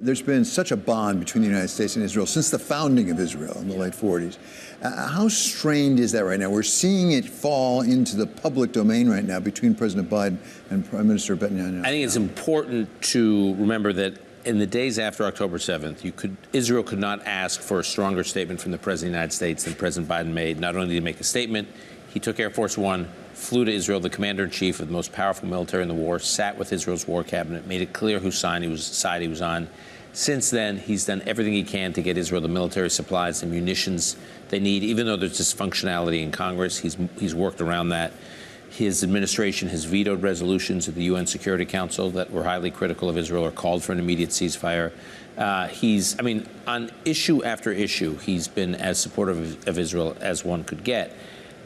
There's been such a bond between the United States and Israel since the founding of Israel in the late 40s. How strained is that right now? We're seeing it fall into the public domain right now between President Biden and Prime Minister Netanyahu. I think it's important to remember that in the days after October 7th, Israel could not ask for a stronger statement from the President of the United States than President Biden made. Not only did he make a statement, he took Air Force One, flew to Israel, the commander-in-chief of the most powerful military in the war, sat with Israel's war cabinet, made it clear whose side he was on. Since then, he's done everything he can to get Israel the military supplies and munitions they need. Even though there's dysfunctionality in Congress, he's worked around that. His administration has vetoed resolutions of the UN Security Council that were highly critical of Israel or called for an immediate ceasefire. On issue after issue, he's been as supportive of Israel as one could get.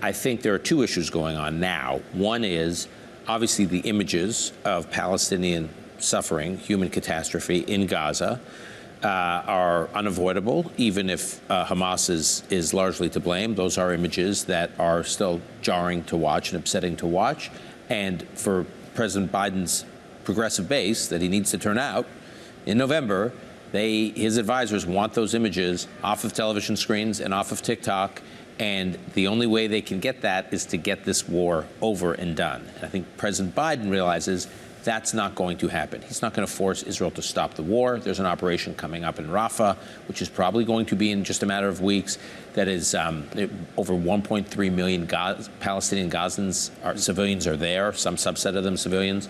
I think there are two issues going on now. One is obviously the images of Palestinian suffering, human catastrophe in Gaza are unavoidable, even if Hamas is largely to blame. Those are images that are still jarring to watch and upsetting to watch. And for President Biden's progressive base that he needs to turn out in November, his advisors want those images off of television screens and off of TikTok. And the only way they can get that is to get this war over and done. And I think President Biden realizes that's not going to happen. He's not going to force Israel to stop the war. There's an operation coming up in Rafah, which is probably going to be in just a matter of weeks. That is over 1.3 million Palestinian Gazans, civilians are there, some subset of them civilians.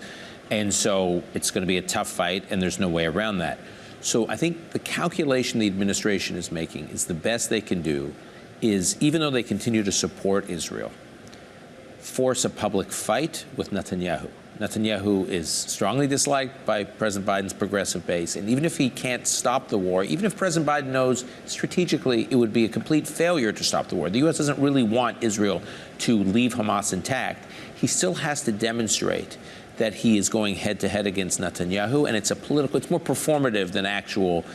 And so it's going to be a tough fight, and there's no way around that. So I think the calculation the administration is making is the best they can do is, even though they continue to support Israel, force a public fight with Netanyahu. Netanyahu is strongly disliked by President Biden's progressive base. And even if he can't stop the war, even if President Biden knows strategically it would be a complete failure to stop the war, the U.S. doesn't really want Israel to leave Hamas intact, he still has to demonstrate that he is going head-to-head against Netanyahu. And it's more performative than actual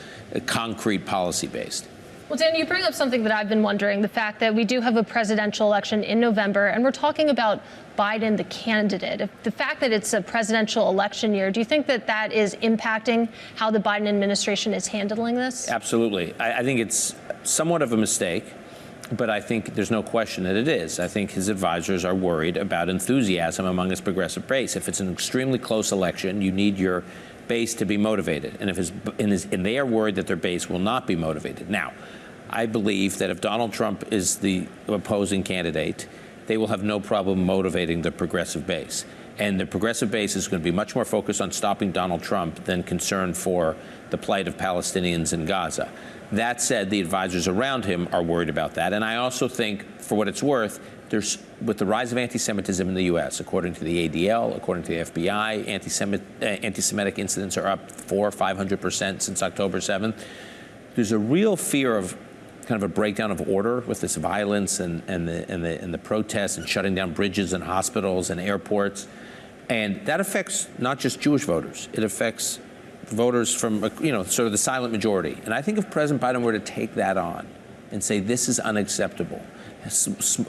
concrete policy-based. Well, Dan, you bring up something that I've been wondering, the fact that we do have a presidential election in November, and we're talking about Biden, the candidate. The fact that it's a presidential election year, do you think that that is impacting how the Biden administration is handling this? Absolutely. I think it's somewhat of a mistake, but I think there's no question that it is. I think his advisors are worried about enthusiasm among his progressive base. If it's an extremely close election, you need your base to be motivated. And and they are worried that their base will not be motivated. Now, I believe that if Donald Trump is the opposing candidate, they will have no problem motivating the progressive base. And the progressive base is going to be much more focused on stopping Donald Trump than concerned for the plight of Palestinians in Gaza. That said, the advisors around him are worried about that. And I also think, for what it's worth, with the rise of anti-Semitism in the U.S., according to the ADL, according to the FBI, anti-Semitic incidents are up 400% or 500% since October 7th. There's a real fear of kind of a breakdown of order with this violence and the protests and shutting down bridges and hospitals and airports. And that affects not just Jewish voters. It affects voters from, sort of the silent majority. And I think if President Biden were to take that on and say this is unacceptable,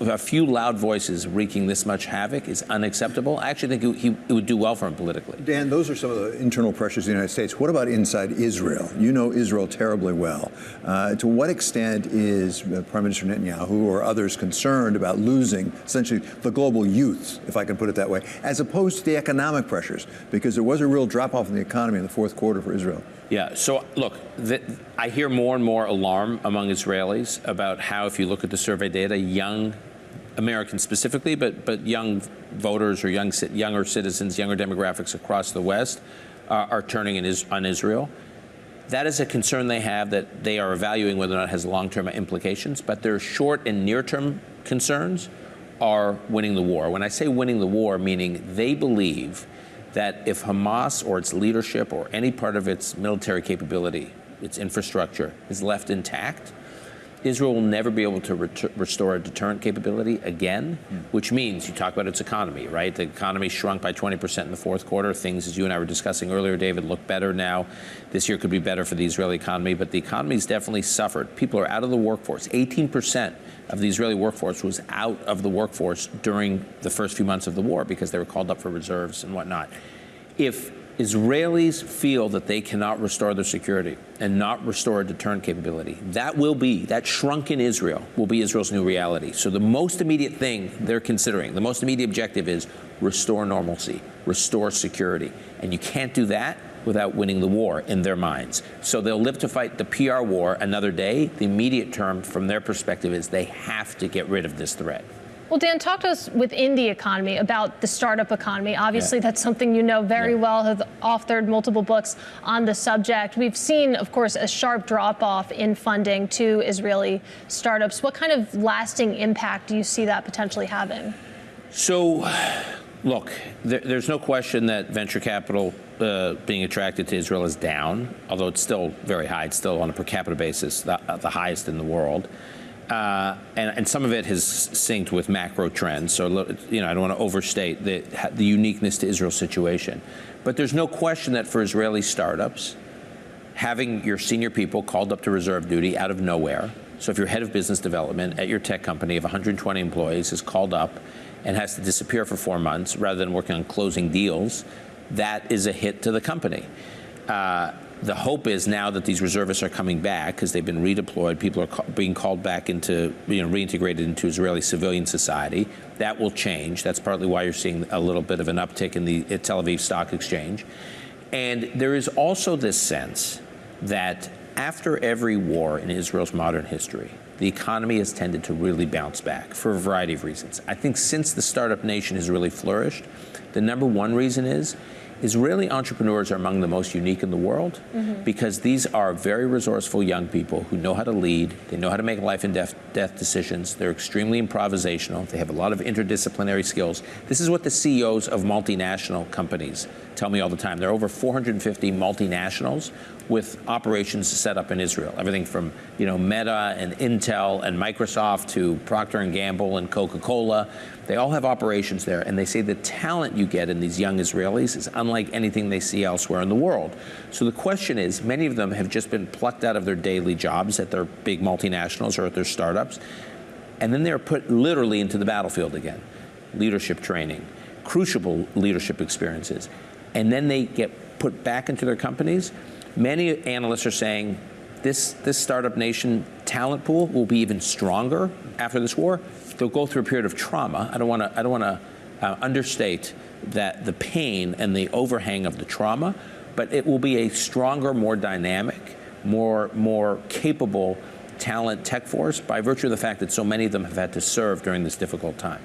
a few loud voices wreaking this much havoc is unacceptable, I actually think it would do well for him politically. Dan, those are some of the internal pressures of the United States. What about inside Israel? You know Israel terribly well. To what extent is Prime Minister Netanyahu or others concerned about losing essentially the global youth, if I can put it that way, as opposed to the economic pressures? Because there was a real drop-off in the economy in the fourth quarter for Israel. Yeah, so look, I hear more and more alarm among Israelis about how, if you look at the survey data, young Americans specifically, but young voters or younger citizens, younger demographics across the West are turning on Israel. That is a concern they have, that they are evaluating whether or not it has long-term implications, but their short and near-term concerns are winning the war. When I say winning the war, meaning they believe that if Hamas or its leadership or any part of its military capability, its infrastructure, is left intact, Israel will never be able to restore a deterrent capability again, which means you talk about its economy, right? The economy shrunk by 20% in the fourth quarter. Things, as you and I were discussing earlier, David, look better now. This year could be better for the Israeli economy, but the economy's definitely suffered. People are out of the workforce. 18% of the Israeli workforce was out of the workforce during the first few months of the war because they were called up for reserves and whatnot. If Israelis feel that they cannot restore their security and not restore a deterrent capability. That shrunken Israel will be Israel's new reality. So the most immediate thing they're considering, the most immediate objective is restore normalcy, restore security. And you can't do that without winning the war in their minds. So they'll live to fight the PR war another day. The immediate term from their perspective is they have to get rid of this threat. Well, Dan, talk to us within the economy about the startup economy. Obviously, that's something you know very well, have authored multiple books on the subject. We've seen, of course, a sharp drop-off in funding to Israeli startups. What kind of lasting impact do you see that potentially having? So, look, there's no question that venture capital being attracted to Israel is down, although it's still very high. It's still on a per capita basis, the highest in the world. And some of it has synced with macro trends. So, I don't want to overstate the uniqueness to Israel's situation. But there's no question that for Israeli startups, having your senior people called up to reserve duty out of nowhere. So if your head of business development at your tech company of 120 employees is called up and has to disappear for 4 months rather than working on closing deals, that is a hit to the company. The hope is now that these reservists are coming back because they've been redeployed. People are being called back into, reintegrated into Israeli civilian society. That will change. That's partly why you're seeing a little bit of an uptick in the Tel Aviv Stock Exchange. And there is also this sense that after every war in Israel's modern history, the economy has tended to really bounce back for a variety of reasons. I think since the startup nation has really flourished, the number one reason is Israeli entrepreneurs are among the most unique in the world because these are very resourceful young people who know how to lead, they know how to make life and death decisions, they're extremely improvisational, they have a lot of interdisciplinary skills. This is what the CEOs of multinational companies tell me all the time. There are over 450 multinationals with operations set up in Israel. Everything from Meta and Intel and Microsoft to Procter & Gamble and Coca-Cola. They all have operations there, and they say the talent you get in these young Israelis is unlike anything they see elsewhere in the world. So the question is, many of them have just been plucked out of their daily jobs at their big multinationals or at their startups, and then they're put literally into the battlefield again. Leadership training, crucial leadership experiences, and then they get put back into their companies. Many analysts are saying this startup nation talent pool will be even stronger after this war. They'll go through a period of trauma. I don't want to understate that the pain and the overhang of the trauma, but it will be a stronger, more dynamic, more capable talent tech force by virtue of the fact that so many of them have had to serve during this difficult time.